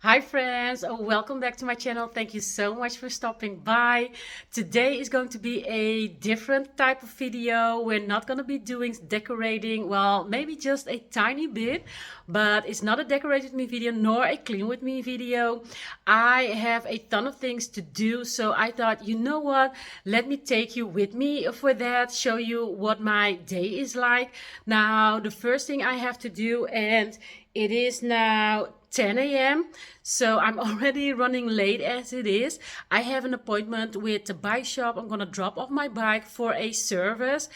Hi friends, welcome back to my channel. Thank you so much for stopping by. Today is going to be a different type of video. We're not going to be doing decorating, well, maybe just a tiny bit, but it's not a decorate with me video nor a clean with me video. I have a ton of things to do, so I thought, you know what, let me take you with me for that, show you what my day is like. Now, the first thing I have to do, and it is now 10 a.m. So I'm already running late as it is. I have an appointment with the bike shop. I'm gonna drop off my bike for a service,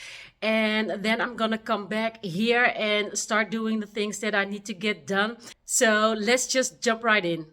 and then I'm gonna come back here and start doing the things that I need to get done. So let's just jump right in.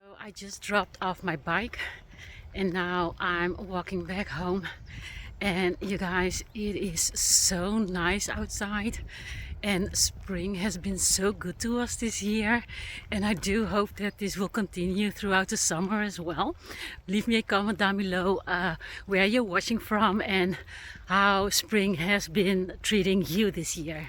So I just dropped off my bike and now I'm walking back home. And you guys, it is so nice outside, and spring has been so good to us this year, and I do hope that this will continue throughout the summer as well. Leave me a comment down below where you're watching from and how spring has been treating you this year.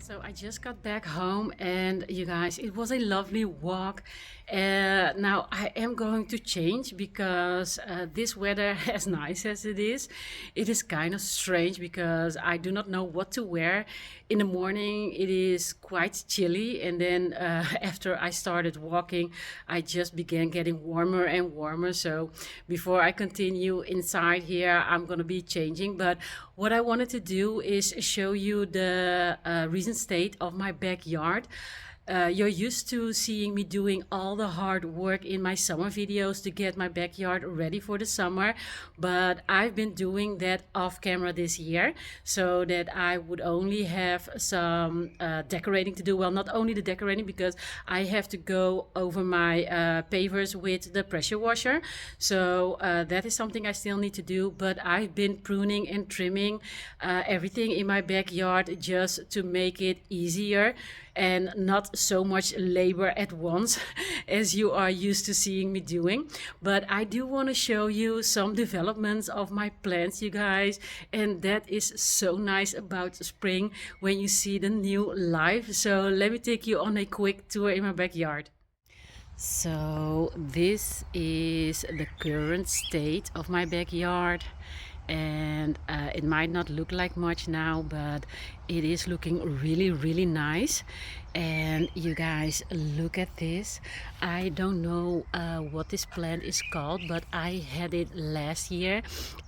So I just got back home, and you guys, it was a lovely walk. Now I am going to change because this weather, as nice as it is kind of strange because I do not know what to wear. In the morning it is quite chilly, and then after I started walking, I just began getting warmer and warmer. So before I continue inside here, I'm gonna be changing. But what I wanted to do is show you the recent state of my backyard. You're used to seeing me doing all the hard work in my summer videos to get my backyard ready for the summer, but I've been doing that off camera this year so that I would only have some decorating to do. Well, not only the decorating, because I have to go over my pavers with the pressure washer, so that is something I still need to do. But I've been pruning and trimming everything in my backyard just to make it easier and not so much labor at once as you are used to seeing me doing. But I do want to show you some developments of my plants, you guys, and that is so nice about spring when you see the new life. So let me take you on a quick tour in my backyard. So this is the current state of my backyard, and it might not look like much now, but it is looking really nice. And you guys, look at this. I don't know what this plant is called, but I had it last year.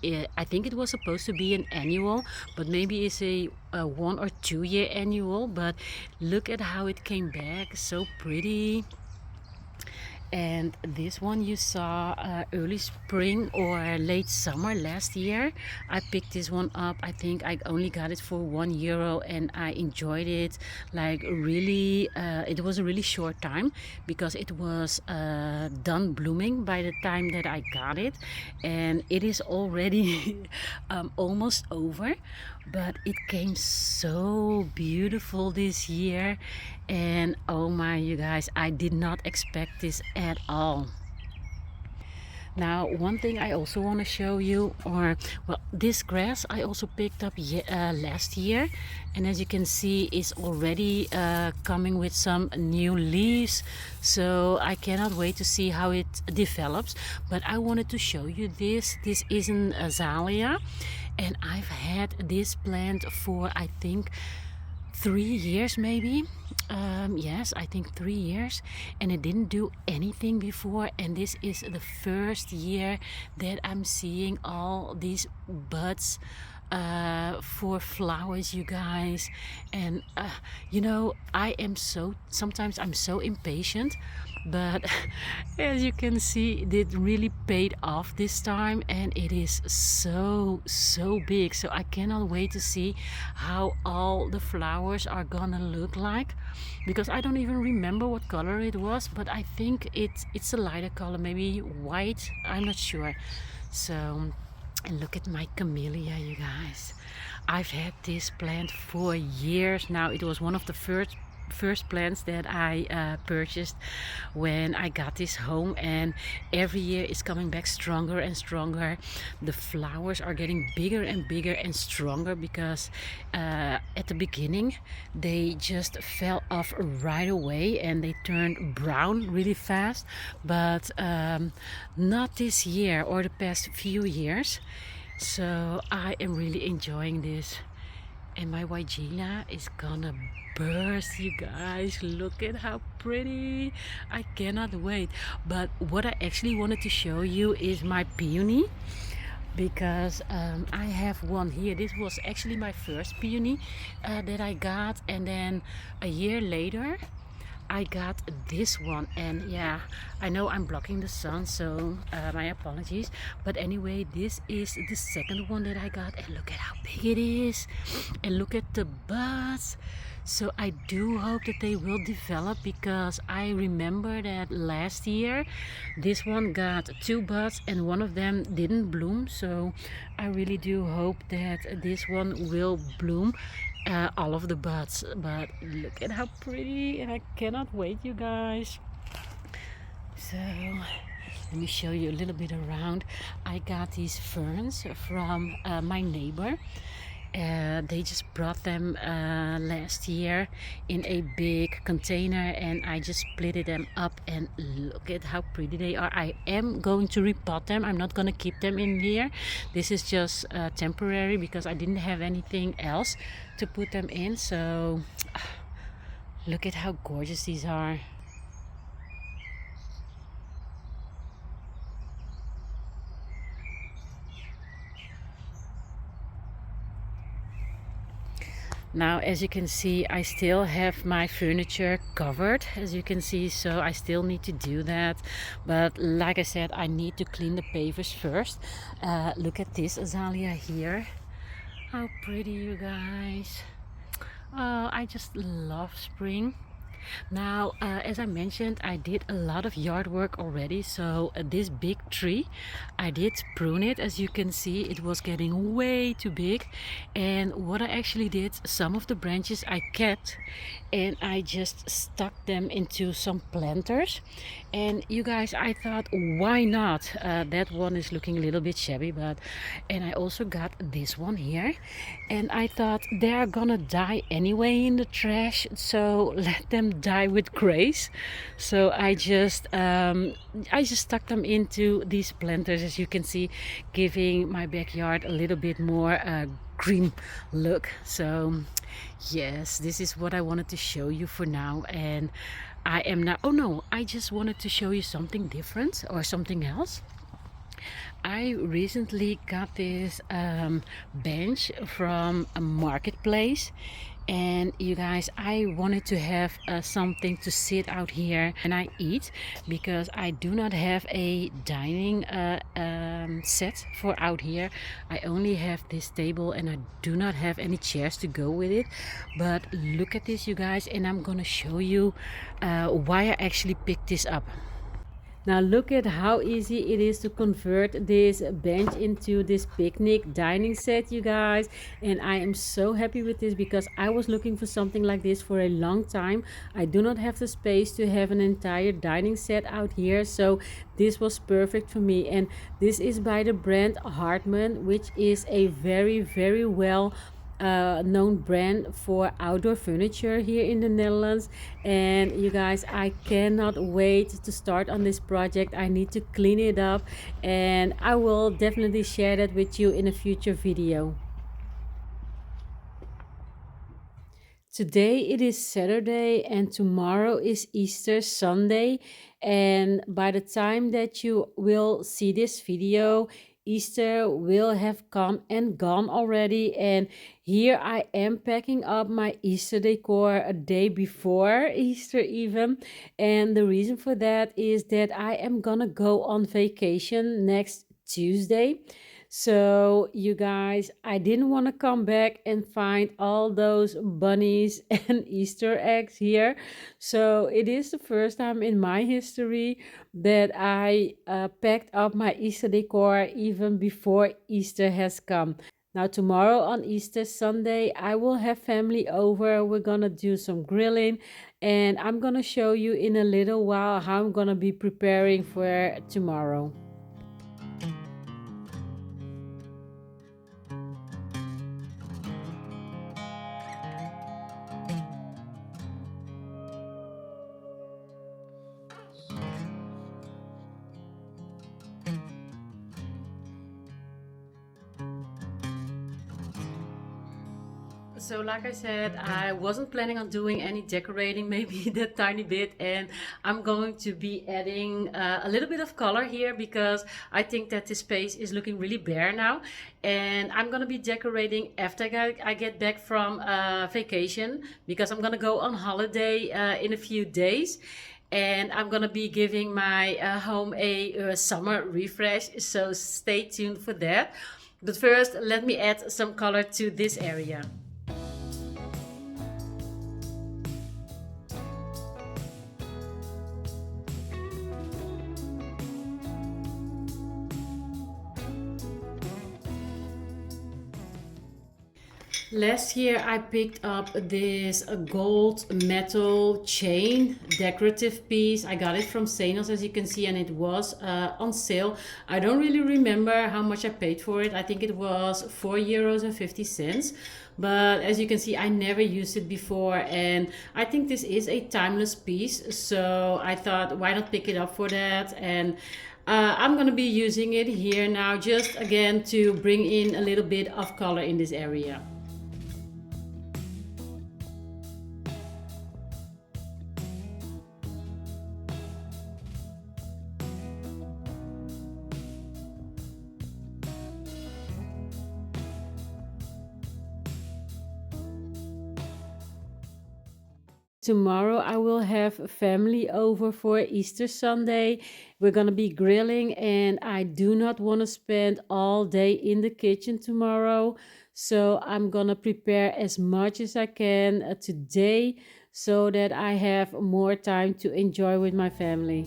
I think it was supposed to be an annual, but maybe it's a 1 or 2 year annual. But look at how it came back, so pretty. And this one you saw early spring or late summer last year. I picked this one up. I think I only got it for €1 and I enjoyed it like really. It was a really short time because it was done blooming by the time that I got it, and it is already almost over, but it came so beautiful this year. And oh my, you guys, I did not expect this at all. Now, one thing I also want to show you, or well, this grass I also picked up last year, and as you can see, it's already coming with some new leaves. So I cannot wait to see how it develops. But I wanted to show you this. This is an azalea, and I've had this plant for I think 3 years maybe. Yes, I think 3 years, and it didn't do anything before, and this is the first year that I'm seeing all these buds for flowers, you guys. And you know, I am so, sometimes I'm so impatient, but as you can see, it really paid off this time, and it is so big. So I cannot wait to see how all the flowers are gonna look like, because I don't even remember what color it was, but I think it's a lighter color, maybe white, I'm not sure. So, and look at my camellia, you guys. I've had this plant for years now. It was one of the first plants that I purchased when I got this home, and every year it's coming back stronger and stronger. The flowers are getting bigger and bigger and stronger, because at the beginning they just fell off right away and they turned brown really fast, but not this year or the past few years. So I am really enjoying this, and my Wygenia is gonna burst, you guys. Look at how pretty. I cannot wait. But what I actually wanted to show you is my peony, because I have one here. This was actually my first peony that I got, and then a year later I got this one. And yeah, I know I'm blocking the sun, so my apologies, but anyway, this is the second one that I got, and look at how big it is, and look at the buds. So I do hope that they will develop, because I remember that last year this one got 2 buds and one of them didn't bloom. So I really do hope that this one will bloom all of the buds. But look at how pretty, and I cannot wait, you guys. So let me show you a little bit around. I got these ferns from my neighbor. They just brought them last year in a big container, and I just split them up, and look at how pretty they are. I am going to repot them. I'm not going to keep them in here. This is just temporary, because I didn't have anything else to put them in. So look at how gorgeous these are. Now, as you can see, I still have my furniture covered, as you can see, so I still need to do that. But like I said, I need to clean the pavers first. Look at this azalea here. How pretty, you guys. I just love spring. Now, as I mentioned, I did a lot of yard work already. So this big tree, I did prune it. As you can see, it was getting way too big. And what I actually did, some of the branches I kept, and I just stuck them into some planters. And you guys, I thought, why not? That one is looking a little bit shabby, but, and I also got this one here, and I thought they're gonna die anyway in the trash, so let them die with grace. So I just stuck them into these planters, as you can see, giving my backyard a little bit more green look. So yes, this is what I wanted to show you for now. And I am now, oh no, I just wanted to show you something different or something else. I recently got this bench from a marketplace, and you guys, I wanted to have something to sit out here and I eat, because I do not have a dining set for out here. I only have this table and I do not have any chairs to go with it. But look at this, you guys, and I'm gonna show you why I actually picked this up. Now look at how easy it is to convert this bench into this picnic dining set, you guys. And I am so happy with this because I was looking for something like this for a long time. I do not have the space to have an entire dining set out here, so this was perfect for me. And this is by the brand Hartman, which is a very well known brand for outdoor furniture here in the Netherlands. And you guys, I cannot wait to start on this project. I need to clean it up, and I will definitely share that with you in a future video. Today it is Saturday and tomorrow is Easter Sunday, and by the time that you will see this video, Easter will have come and gone already. And here I am packing up my Easter decor a day before Easter even. And the reason for that is that I am gonna go on vacation next Tuesday. So, you guys, I didn't want to come back and find all those bunnies and Easter eggs here. So, it is the first time in my history that I packed up my Easter decor even before Easter has come. Now, tomorrow on Easter Sunday, I will have family over. We're gonna do some grilling, and I'm gonna show you in a little while how I'm gonna be preparing for tomorrow. So like I said, I wasn't planning on doing any decorating, maybe that tiny bit, and I'm going to be adding a little bit of color here because I think that this space is looking really bare now. And I'm going to be decorating after I get back from vacation, because I'm going to go on holiday in a few days. And I'm gonna be giving my home a summer refresh, so stay tuned for that. But first, let me add some color to this area. Last year I picked up this gold metal chain decorative piece. I got it from Sainos, as you can see, and it was on sale. I don't really remember how much I paid for it. I think it was €4.50. But as you can see, I never used it before, and I think this is a timeless piece. So I thought, why not pick it up for that? And I'm gonna be using it here now, just again to bring in a little bit of color in this area. Tomorrow I will have family over for Easter Sunday. We're gonna be grilling, and I do not want to spend all day in the kitchen tomorrow. So I'm gonna prepare as much as I can today so that I have more time to enjoy with my family.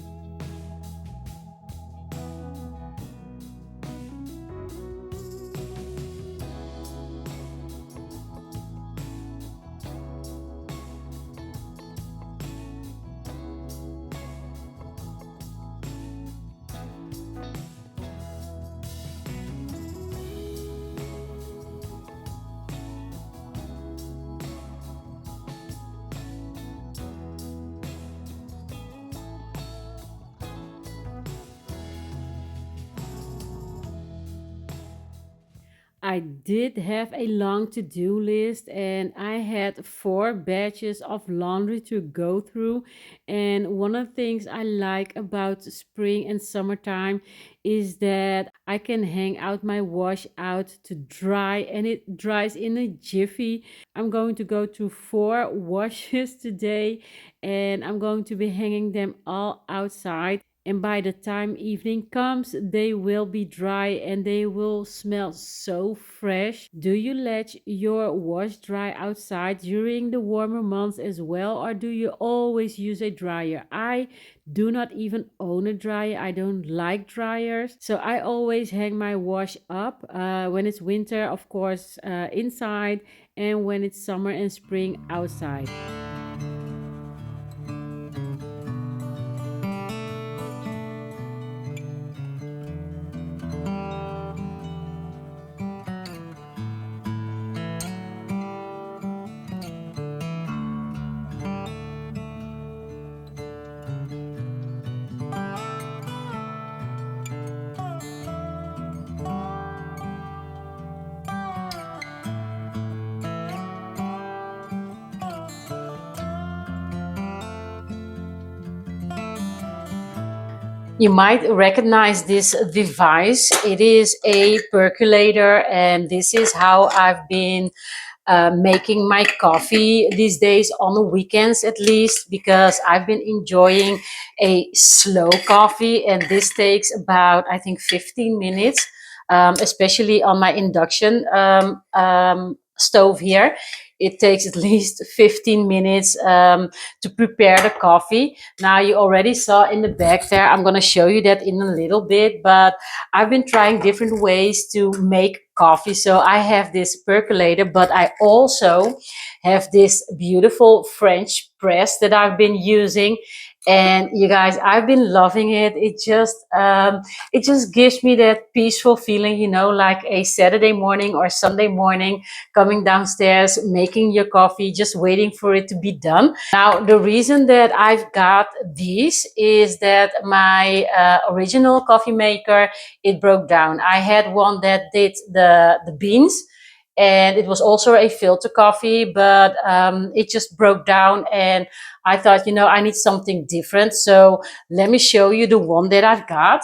I did have a long to-do list and I had 4 batches of laundry to go through. And one of the things I like about spring and summertime is that I can hang out my wash out to dry and it dries in a jiffy. I'm going to go to 4 washes today and I'm going to be hanging them all outside. And by the time evening comes, they will be dry and they will smell so fresh. Do you let your wash dry outside during the warmer months as well, or do you always use a dryer? I do not even own a dryer. I don't like dryers. So I always hang my wash up when it's winter, of course, inside, and when it's summer and spring outside. You might recognize this device. It is a percolator, and this is how I've been making my coffee these days on the weekends at least, because I've been enjoying a slow coffee, and this takes about, I think, 15 minutes, especially on my induction stove here. It takes at least 15 minutes to prepare the coffee. Now, you already saw in the back there, I'm going to show you that in a little bit, but I've been trying different ways to make coffee. So I have this percolator, but I also have this beautiful French press that I've been using. And you guys, I've been loving it. It just gives me that peaceful feeling, like a Saturday morning or Sunday morning, coming downstairs, making your coffee, just waiting for it to be done. Now, the reason that I've got these is that my original coffee maker, it broke down. I had one that did the beans, and it was also a filter coffee, but it just broke down, and I thought, I need something different. So let me show you the one that I've got.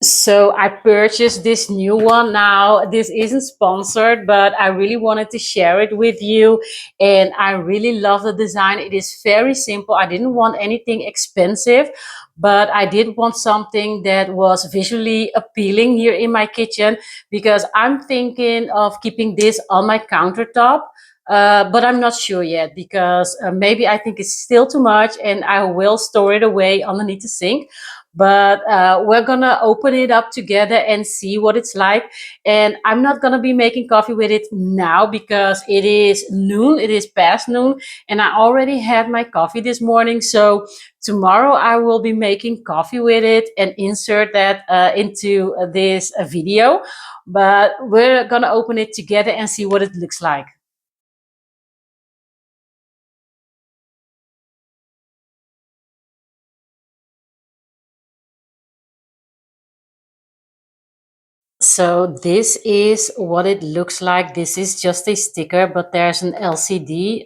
So I purchased this new one. Now, this isn't sponsored, but I really wanted to share it with you. And I really love the design. It is very simple. I didn't want anything expensive, but I did want something that was visually appealing here in my kitchen, because I'm thinking of keeping this on my countertop. But I'm not sure yet, because maybe I think it's still too much and I will store it away underneath the sink. But we're gonna open it up together and see what it's like. And I'm not gonna be making coffee with it now, because it is noon, it is past noon, and I already had my coffee this morning. So tomorrow I will be making coffee with it and insert that into this video. But we're gonna open it together and see what it looks like. So this is what it looks like. This is just a sticker, but there's an LCD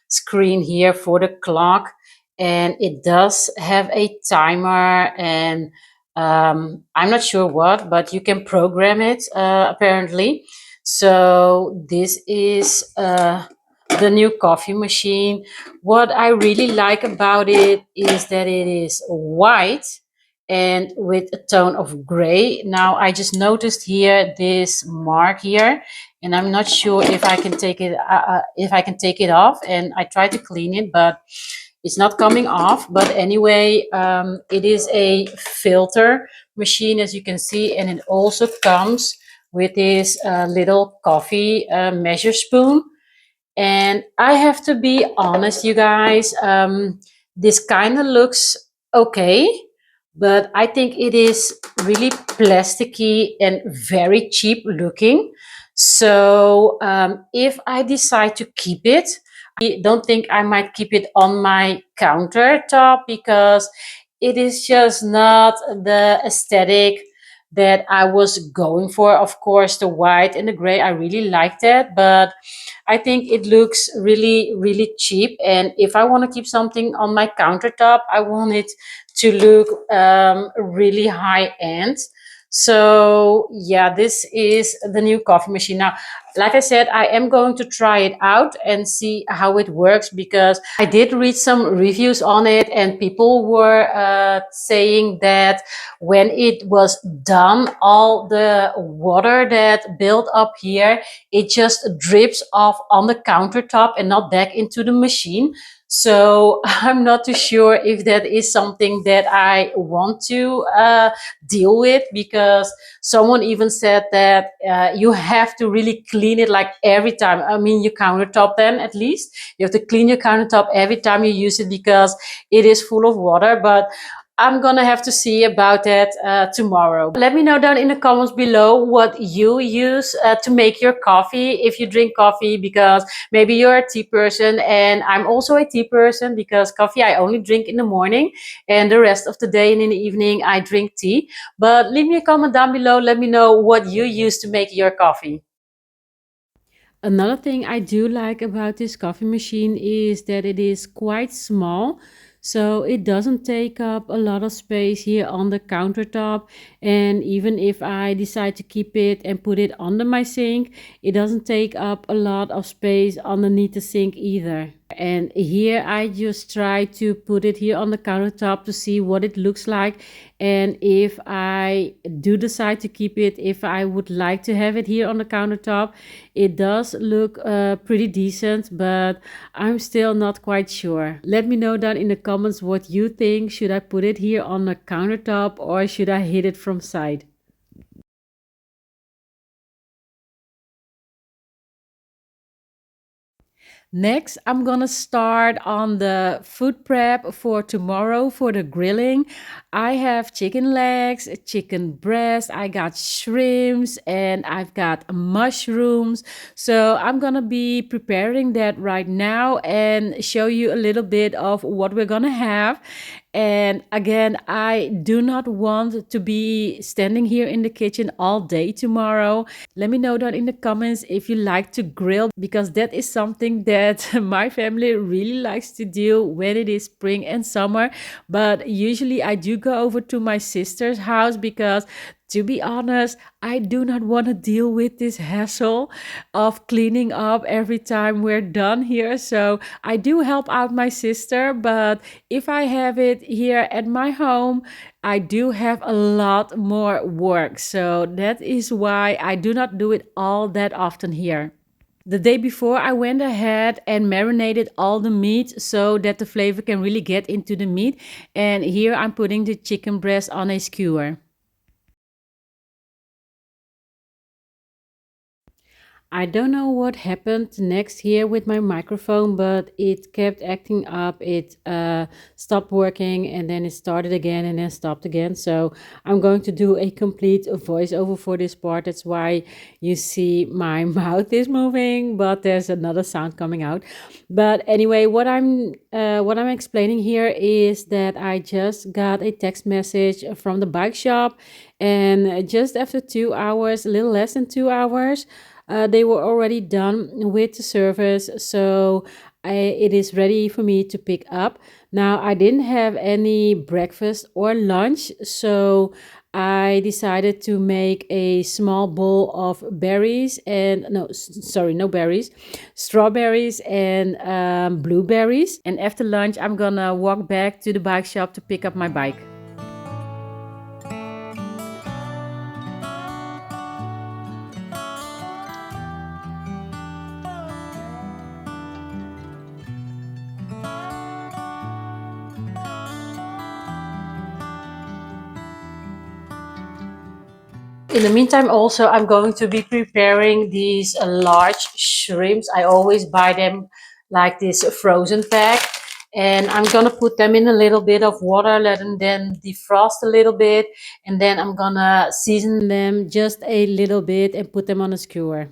screen here for the clock, and it does have a timer, and I'm not sure what, but you can program it apparently. So this is the new coffee machine. What I really like about it is that it is white and with a tone of gray. Now, I just noticed here this mark here, and I'm not sure if I can take it off. And I tried to clean it, but it's not coming off. But anyway, it is a filter machine, as you can see, and it also comes with this little coffee measure spoon. And I have to be honest, you guys, this kind of looks okay, but I think it is really plasticky and very cheap looking. So if I decide to keep it, I don't think I might keep it on my countertop, because it is just not the aesthetic that I was going for. Of course, the white and the gray, I really like that, but I think it looks really, really cheap. And if I want to keep something on my countertop, I want it to look really high end. So yeah, this is the new coffee machine. Now, like I said, I am going to try it out and see how it works, because I did read some reviews on it, and people were saying that when it was done, all the water that built up here, it just drips off on the countertop and not back into the machine. So I'm not too sure if that is something that I want to deal with, because someone even said that you have to really clean it like every time. I mean, your countertop, then at least you have to clean your countertop every time you use it, because it is full of water. But I'm gonna have to see about that tomorrow. Let me know down in the comments below what you use to make your coffee, if you drink coffee, because maybe you're a tea person and I'm also a tea person, because coffee I only drink in the morning, and the rest of the day and in the evening I drink tea. But leave me a comment down below. Let me know what you use to make your coffee. Another thing I do like about this coffee machine is that it is quite small. So it doesn't take up a lot of space here on the countertop. And even if I decide to keep it and put it under my sink, it doesn't take up a lot of space underneath the sink either. And here I just try to put it here on the countertop to see what it looks like, and if I do decide to keep it, if I would like to have it here on the countertop. It does look pretty decent, but I'm still not quite sure. Let me know down in the comments what you think. Should I put it here on the countertop or should I hit it from side? Next, I'm gonna start on the food prep for tomorrow for the grilling. I have chicken legs, chicken breast, I got shrimps, and I've got mushrooms. So I'm gonna be preparing that right now and show you a little bit of what we're gonna have. And again, I do not want to be standing here in the kitchen all day tomorrow. Let me know down in the comments if you like to grill, because that is something that my family really likes to do when it is spring and summer. But usually I do go over to my sister's house, because to be honest, I do not want to deal with this hassle of cleaning up every time we're done here. So I do help out my sister, but if I have it here at my home, I do have a lot more work. So that is why I do not do it all that often here. The day before, I went ahead and marinated all the meat so that the flavor can really get into the meat. And here I'm putting the chicken breast on a skewer. I don't know what happened next here with my microphone, but it kept acting up. It stopped working and then it started again and then stopped again. So I'm going to do a complete voiceover for this part. That's why you see my mouth is moving, but there's another sound coming out. But anyway, what I'm explaining here is that I just got a text message from the bike shop, and just after 2 hours, a little less than 2 hours, they were already done with the service, so it is ready for me to pick up. Now, I didn't have any breakfast or lunch, so I decided to make a small bowl of berries and no, sorry, no berries, strawberries and blueberries. And after lunch, I'm gonna walk back to the bike shop to pick up my bike. In the meantime, also, I'm going to be preparing these large shrimps. I always buy them like this frozen pack. And I'm gonna put them in a little bit of water, let them then defrost a little bit. And then I'm gonna season them just a little bit and put them on a skewer.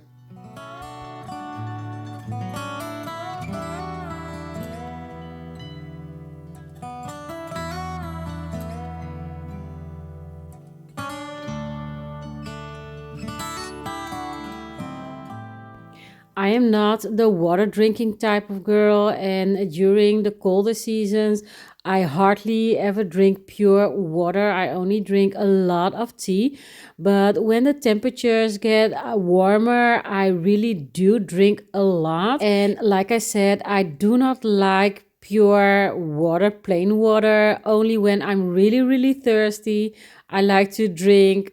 I am not the water drinking type of girl, and during the colder seasons, I hardly ever drink pure water. I only drink a lot of tea. But when the temperatures get warmer, I really do drink a lot. And like I said, I do not like pure water, plain water, only when I'm really, really thirsty. I like to drink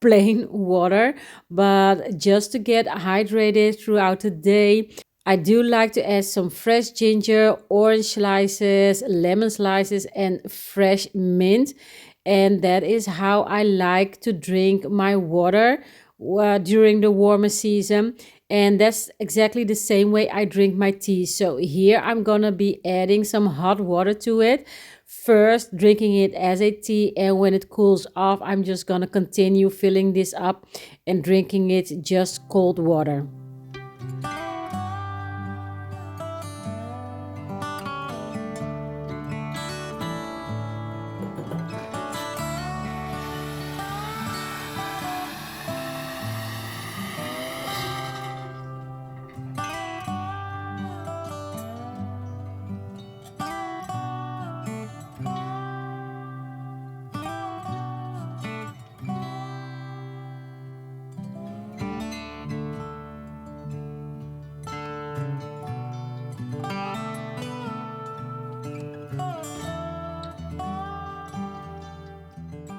plain water, but just to get hydrated throughout the day, I do like to add some fresh ginger, orange slices, lemon slices, and fresh mint. And that is how I like to drink my water during the warmer season. And that's exactly the same way I drink my tea. So here I'm gonna be adding some hot water to it. First, drinking it as a tea, and when it cools off, I'm just gonna continue filling this up and drinking it just cold water.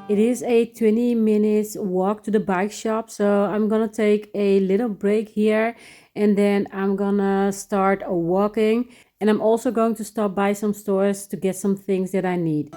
It is a 20 minutes walk to the bike shop, so I'm gonna take a little break here and then I'm gonna start walking, and I'm also going to stop by some stores to get some things that I need.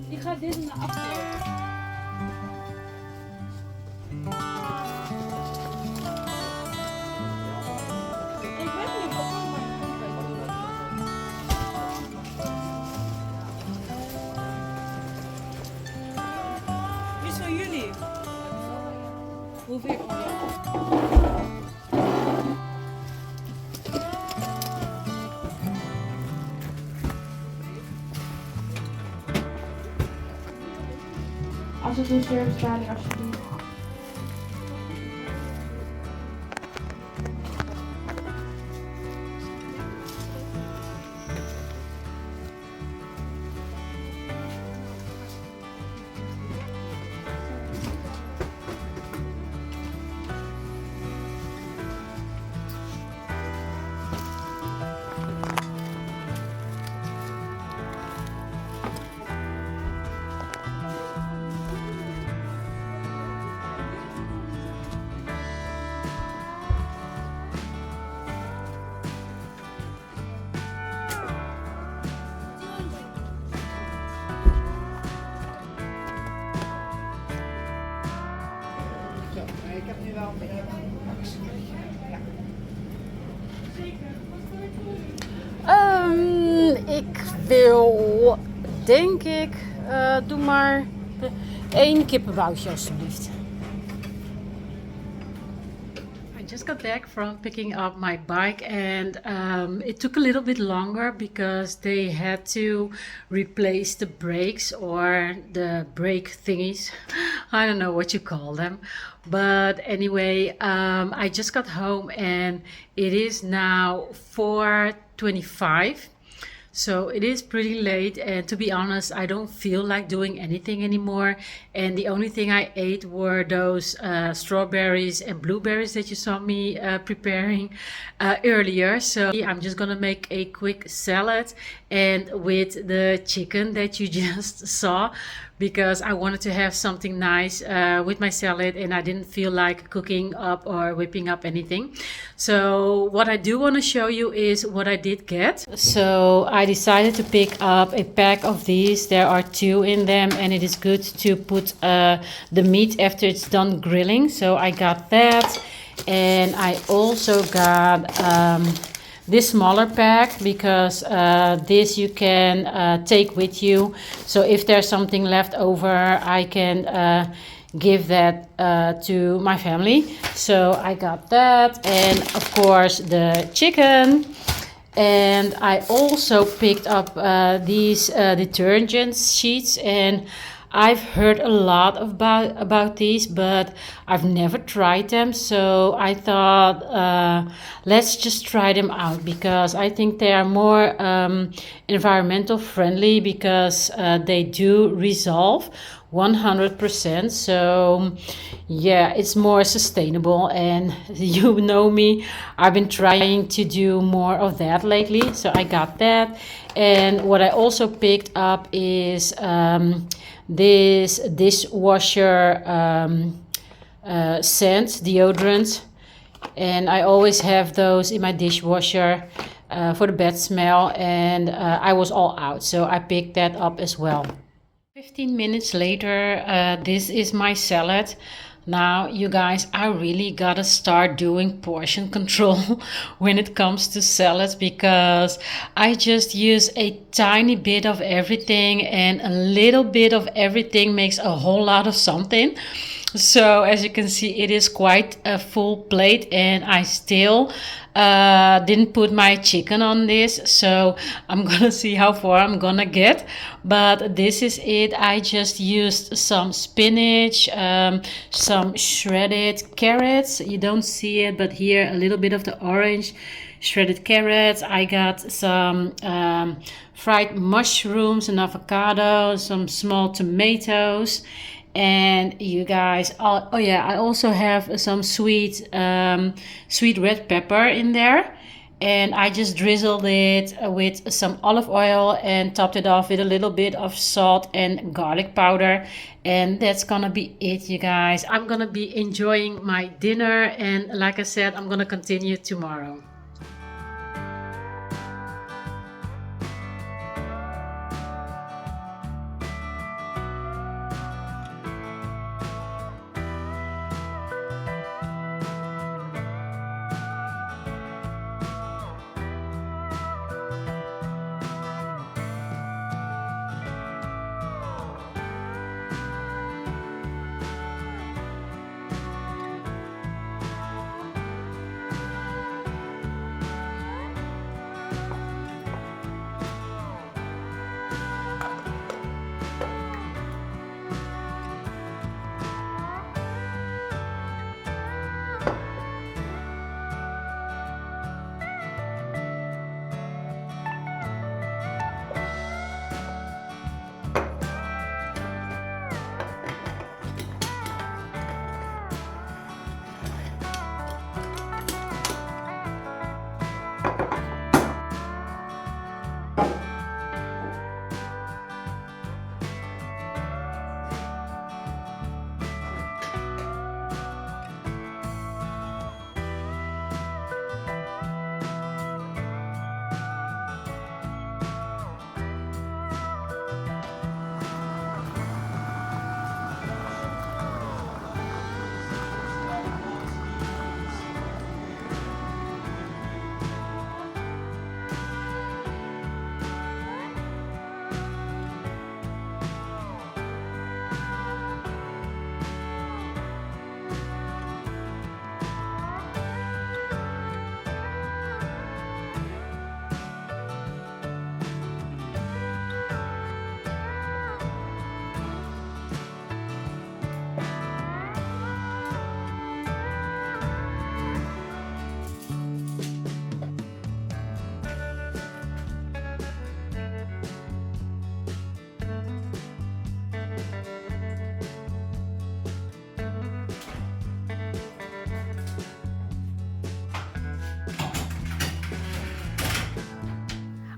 Ik ga dit naar achteren. Ik weet niet wat het Wie is van jullie? Hoeveel? Als het een servicebalie alsjeblieft. Ik heb nu wel een beetje actie. Ja. Ik wil, denk ik, doe maar 1 kippenboutje alsjeblieft. I just got back from picking up my bike, and it took a little bit longer because they had to replace the brakes or the brake thingies. I don't know what you call them, but anyway, I just got home and it is now 4:25. So it is pretty late, and to be honest, I don't feel like doing anything anymore. And the only thing I ate were those strawberries and blueberries that you saw me preparing earlier. So I'm just gonna make a quick salad and with the chicken that you just saw, because I wanted to have something nice with my salad, and I didn't feel like cooking up or whipping up anything. So what I do want to show you is what I did get. So I decided to pick up a pack of these. There are 2 in them, and it is good to put the meat after it's done grilling. So I got that, and I also got this smaller pack, because this you can take with you. So if there's something left over, I can give that to my family. So I got that, and of course the chicken. And I also picked up these detergent sheets, and I've heard a lot about these, but I've never tried them. So I thought, let's just try them out, because I think they are more environmental friendly, because they do resolve 100%. So yeah, it's more sustainable, and you know me, I've been trying to do more of that lately. So I got that. And what I also picked up is this dishwasher scent deodorant, and I always have those in my dishwasher for the bad smell, and I was all out, so I picked that up as well. 15 minutes later, this is my salad. Now, you guys, I really gotta start doing portion control when it comes to salads, because I just use a tiny bit of everything, and a little bit of everything makes a whole lot of something. So as you can see, it is quite a full plate, and I still didn't put my chicken on this, so I'm gonna see how far I'm gonna get. But this is it. I just used some spinach, some shredded carrots. You don't see it, but here a little bit of the orange shredded carrots. I got some fried mushrooms, an avocado, some small tomatoes. And you guys, oh yeah, I also have some sweet red pepper in there, and I just drizzled it with some olive oil and topped it off with a little bit of salt and garlic powder. And that's gonna be it, you guys. I'm gonna be enjoying my dinner, and like I said, I'm gonna continue tomorrow.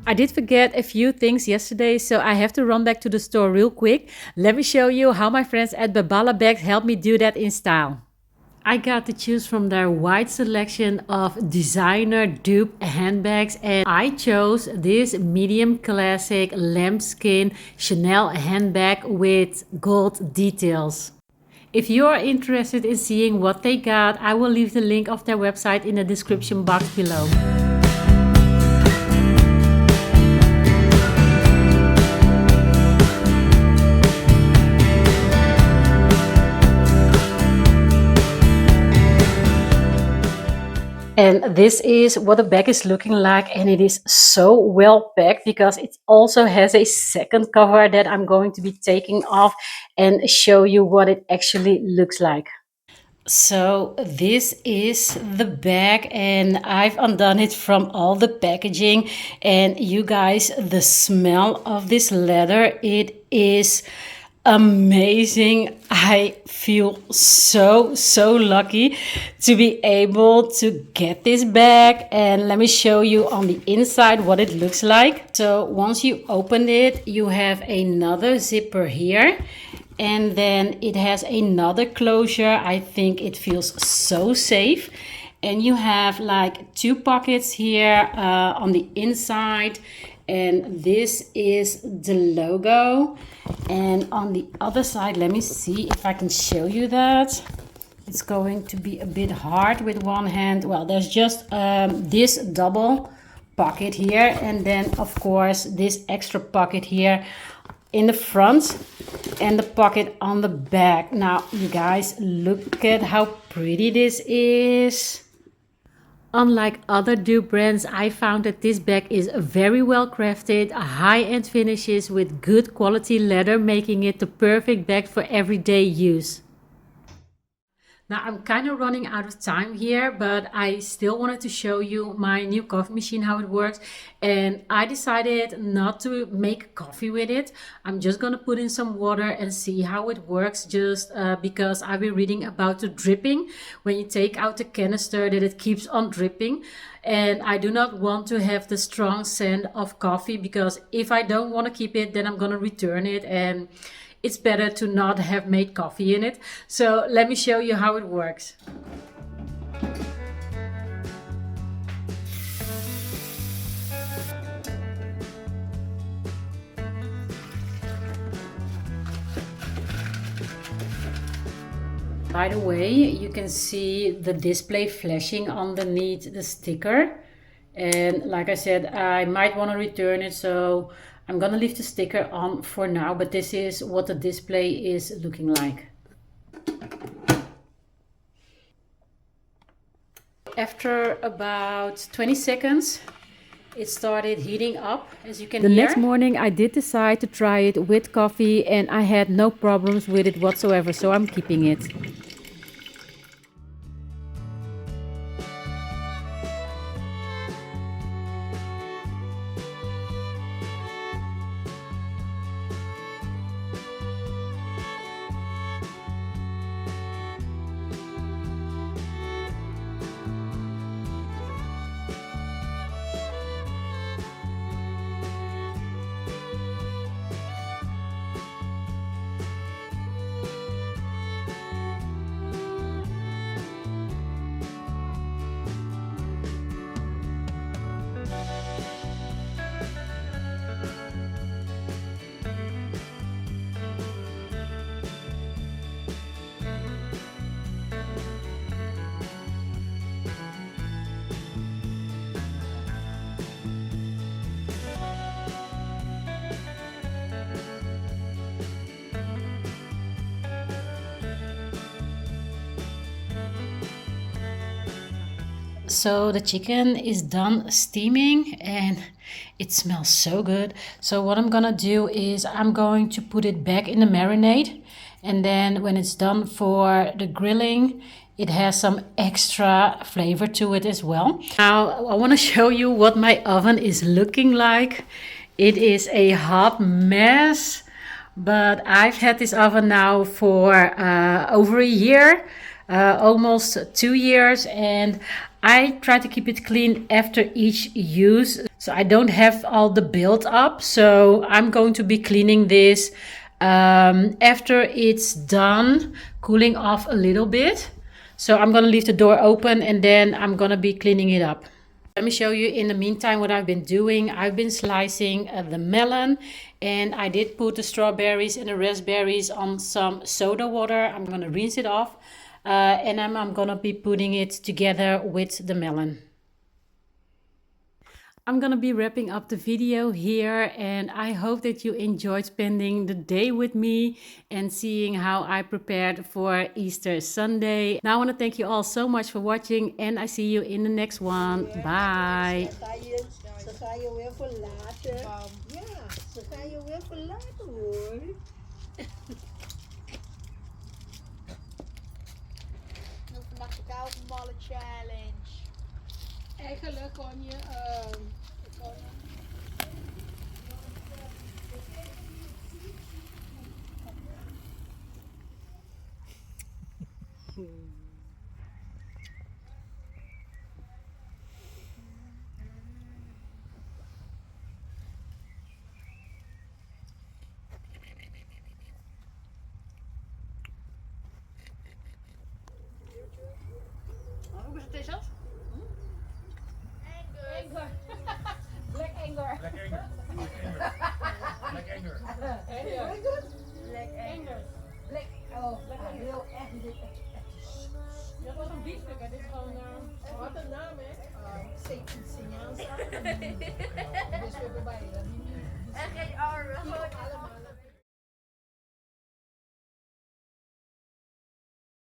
I did forget a few things yesterday, so I have to run back to the store real quick. Let me show you how my friends at Babalabags helped me do that in style. I got to choose from their wide selection of designer dupe handbags, and I chose this medium classic lambskin Chanel handbag with gold details. If you are interested in seeing what they got, I will leave the link of their website in the description box below. And this is what the bag is looking like, and it is so well packed because it also has a second cover that I'm going to be taking off and show you what it actually looks like. So this is the bag, and I've undone it from all the packaging, and you guys, the smell of this leather, it is amazing. I feel so lucky to be able to get this bag, and let me show you on the inside what it looks like. So once you open it, you have another zipper here, and then it has another closure. I think it feels so safe. And you have like two pockets here on the inside, and this is the logo. And on the other side, let me see if I can show you that. It's going to be a bit hard with one hand. Well, there's just this double pocket here, and then of course this extra pocket here in the front and the pocket on the back. Now you guys, look at how pretty this is. Unlike other dupe brands, I found that this bag is very well crafted, high-end finishes with good quality leather, making it the perfect bag for everyday use. Now I'm kind of running out of time here, but I still wanted to show you my new coffee machine, how it works. And I decided not to make coffee with it. I'm just gonna put in some water and see how it works, just because I've been reading about the dripping. When you take out the canister, that it keeps on dripping. And I do not want to have the strong scent of coffee, because if I don't want to keep it, then I'm gonna return it, and it's better to not have made coffee in it. So let me show you how it works. By the way, you can see the display flashing underneath the sticker. And like I said, I might want to return it, so I'm gonna leave the sticker on for now, but this is what the display is looking like. After about 20 seconds, it started heating up, as you can hear. The next morning I did decide to try it with coffee, and I had no problems with it whatsoever, so I'm keeping it. So the chicken is done steaming and it smells so good. So what I'm gonna do is I'm going to put it back in the marinade, and then when it's done for the grilling, it has some extra flavor to it as well. Now I want to show you what my oven is looking like. It is a hot mess, But I've had this oven now for over a year, almost 2 years, and I try to keep it clean after each use so I don't have all the build up. So I'm going to be cleaning this after it's done, cooling off a little bit. So I'm gonna leave the door open and then I'm gonna be cleaning it up. Let me show you in the meantime what I've been doing. I've been slicing the melon, and I did put the strawberries and the raspberries on some soda water. I'm going to rinse it off and I'm going to be putting it together with the melon. I'm gonna be wrapping up the video here, and I hope that you enjoyed spending the day with me and seeing how I prepared for Easter Sunday. Now I want to thank you all so much for watching, and I see you in the next one. Bye. Ze ga je weer verlaten. Ja, ze ga je weer verlaten hoor. Vandaag de koude challenge. Eigenlijk kon je... Hoe is dat? Anger. Black anger. Black anger. Black anger. Black anger. Black, oh, heel echt niet. Dat was een biefstuk, hè? Dit is gewoon... Wat een naam, hè? Signaal. Dus we hebben bij